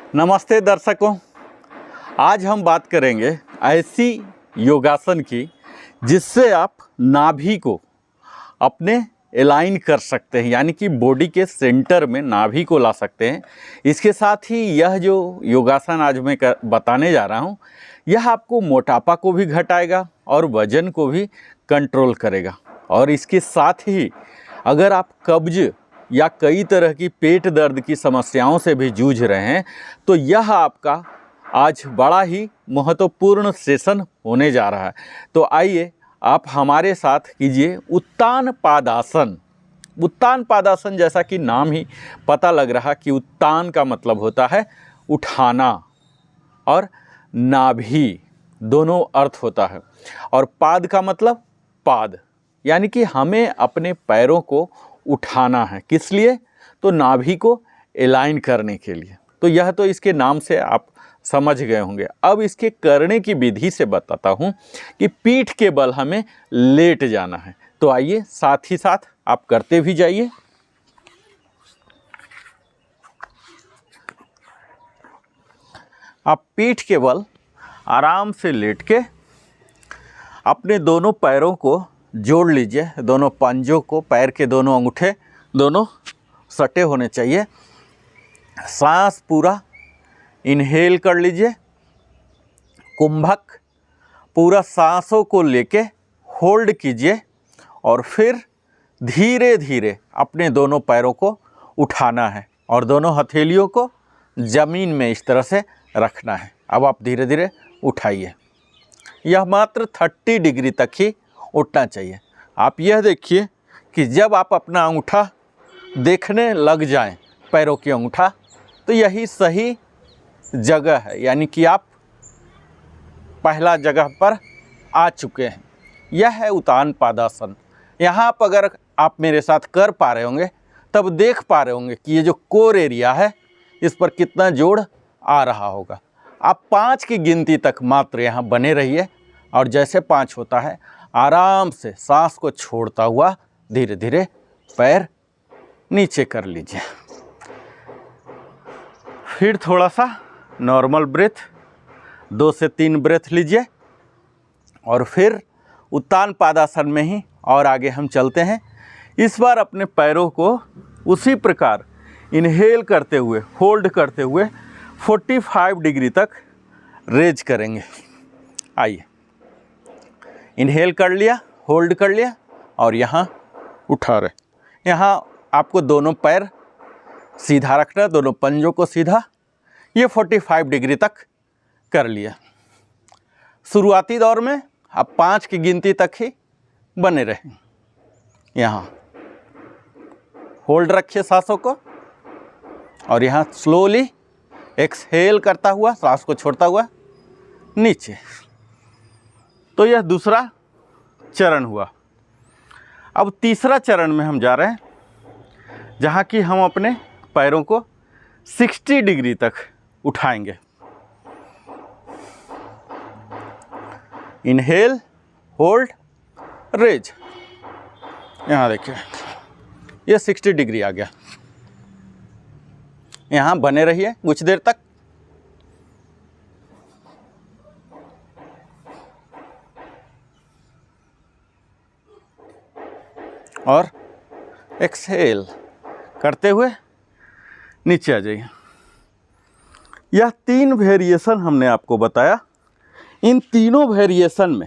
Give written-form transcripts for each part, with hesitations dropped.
नमस्ते दर्शकों, आज हम बात करेंगे ऐसी योगासन की जिससे आप नाभि को अपने अलाइन कर सकते हैं, यानी कि बॉडी के सेंटर में नाभि को ला सकते हैं। इसके साथ ही यह जो योगासन आज मैं बताने जा रहा हूँ, यह आपको मोटापा को भी घटाएगा और वजन को भी कंट्रोल करेगा। और इसके साथ ही अगर आप कब्ज या कई तरह की पेट दर्द की समस्याओं से भी जूझ रहे हैं तो यह आपका आज बड़ा ही महत्वपूर्ण सेशन होने जा रहा है। तो आइए आप हमारे साथ कीजिए उत्तान पादासन। उत्तान पादासन जैसा कि नाम ही पता लग रहा कि उत्तान का मतलब होता है उठाना और नाभि दोनों अर्थ होता है, और पाद का मतलब पाद, यानी कि हमें अपने पैरों को उठाना है। किस लिए? तो नाभि को अलाइन करने के लिए। तो यह तो इसके नाम से आप समझ गए होंगे। अब इसके करने की विधि से बताता हूँ कि पीठ के बल हमें लेट जाना है। तो आइए साथ ही साथ आप करते भी जाइए। आप पीठ के बल आराम से लेट के अपने दोनों पैरों को जोड़ लीजिए। दोनों पंजों को, पैर के दोनों अंगूठे दोनों सटे होने चाहिए। सांस पूरा इनहेल कर लीजिए। कुंभक पूरा सांसों को लेके होल्ड कीजिए और फिर धीरे धीरे अपने दोनों पैरों को उठाना है और दोनों हथेलियों को ज़मीन में इस तरह से रखना है। अब आप धीरे धीरे उठाइए। यह मात्र 30 डिग्री तक ही उठना चाहिए। आप यह देखिए कि जब आप अपना अंगूठा देखने लग जाएं, पैरों की अंगूठा, तो यही सही जगह है, यानी कि आप पहला जगह पर आ चुके हैं। यह है उत्तान पादासन। यहाँ पर अगर आप मेरे साथ कर पा रहे होंगे तब देख पा रहे होंगे कि ये जो कोर एरिया है इस पर कितना जोड़ आ रहा होगा। आप 5 की गिनती तक मात्र यहाँ बने रहिए और जैसे 5 होता है आराम से सांस को छोड़ता हुआ धीरे धीरे पैर नीचे कर लीजिए। फिर थोड़ा सा नॉर्मल ब्रेथ, 2 से 3 ब्रेथ लीजिए और फिर उत्तान पादासन में ही और आगे हम चलते हैं। इस बार अपने पैरों को उसी प्रकार इनहेल करते हुए, होल्ड करते हुए 45 डिग्री तक रेज करेंगे। आइए, इनहेल कर लिया, होल्ड कर लिया और यहाँ उठा रहे। यहाँ आपको दोनों पैर सीधा रखना, दोनों पंजों को सीधा। ये 45 डिग्री तक कर लिया। शुरुआती दौर में आप 5 की गिनती तक ही बने रहें। यहाँ होल्ड रखिए सांसों को और यहाँ स्लोली एक्सहेल करता हुआ, सांस को छोड़ता हुआ नीचे। तो यह दूसरा चरण हुआ। अब तीसरा चरण में हम जा रहे हैं, जहाँ कि हम अपने पैरों को 60 डिग्री तक उठाएंगे। Inhale, hold, raise. यहाँ देखिए, ये 60 डिग्री आ गया। यहाँ बने रहिए कुछ देर तक। और एक्सहेल करते हुए नीचे आ जाइए। यह 3 वेरिएशन हमने आपको बताया। इन तीनों वेरिएशन में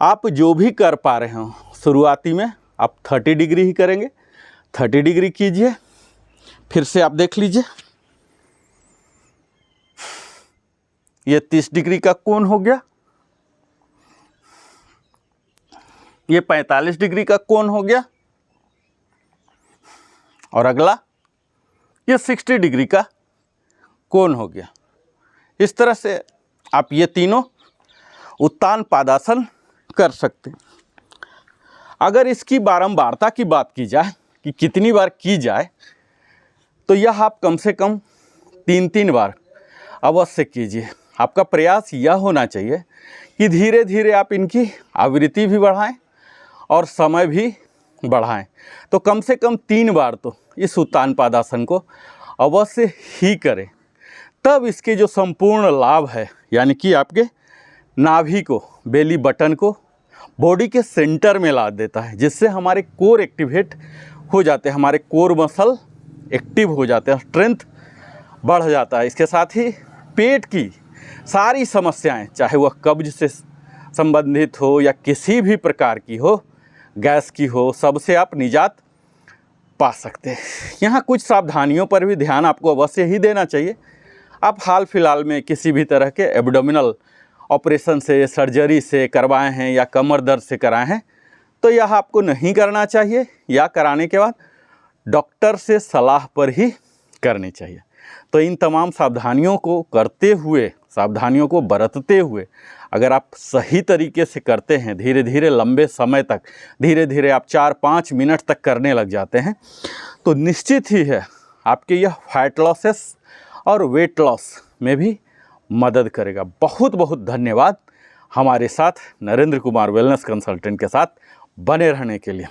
आप जो भी कर पा रहे हो, शुरुआती में आप 30 डिग्री ही करेंगे। 30 डिग्री कीजिए। फिर से आप देख लीजिए, ये 30 डिग्री का कोण हो गया। ये 45 डिग्री का कोण हो गया और अगला ये 60 डिग्री का कोण हो गया। इस तरह से आप ये तीनों उत्तान पादासन कर सकते हैं। अगर इसकी बारंबारता की बात की जाए कि कितनी बार की जाए, तो यह आप कम से कम 3-3 बार अवश्य कीजिए। आपका प्रयास यह होना चाहिए कि धीरे धीरे आप इनकी आवृत्ति भी बढ़ाएं और समय भी बढ़ाएं। तो कम से कम 3 बार तो इस उत्तान पादासन को अवश्य ही करें। तब इसके जो संपूर्ण लाभ है, यानी कि आपके नाभि को, बेली बटन को बॉडी के सेंटर में ला देता है, जिससे हमारे कोर एक्टिवेट हो जाते हैं, हमारे कोर मसल एक्टिव हो जाते हैं, स्ट्रेंथ बढ़ जाता है। इसके साथ ही पेट की सारी समस्याएं, चाहे वह कब्ज से संबंधित हो या किसी भी प्रकार की हो, गैस की हो, सबसे आप निजात पा सकते हैं। यहाँ कुछ सावधानियों पर भी ध्यान आपको अवश्य ही देना चाहिए। आप हाल फिलहाल में किसी भी तरह के एब्डोमिनल ऑपरेशन से, सर्जरी से करवाए हैं या कमर दर्द से कराए हैं, तो यह आपको नहीं करना चाहिए, या कराने के बाद डॉक्टर से सलाह पर ही करनी चाहिए। तो इन तमाम सावधानियों को करते हुए, सावधानियों को बरतते हुए अगर आप सही तरीके से करते हैं, धीरे धीरे लंबे समय तक, धीरे धीरे आप 4-5 मिनट तक करने लग जाते हैं, तो निश्चित ही है आपके यह फैट लॉसेस और वेट लॉस में भी मदद करेगा। बहुत बहुत धन्यवाद हमारे साथ नरेंद्र कुमार वेलनेस कंसल्टेंट के साथ बने रहने के लिए।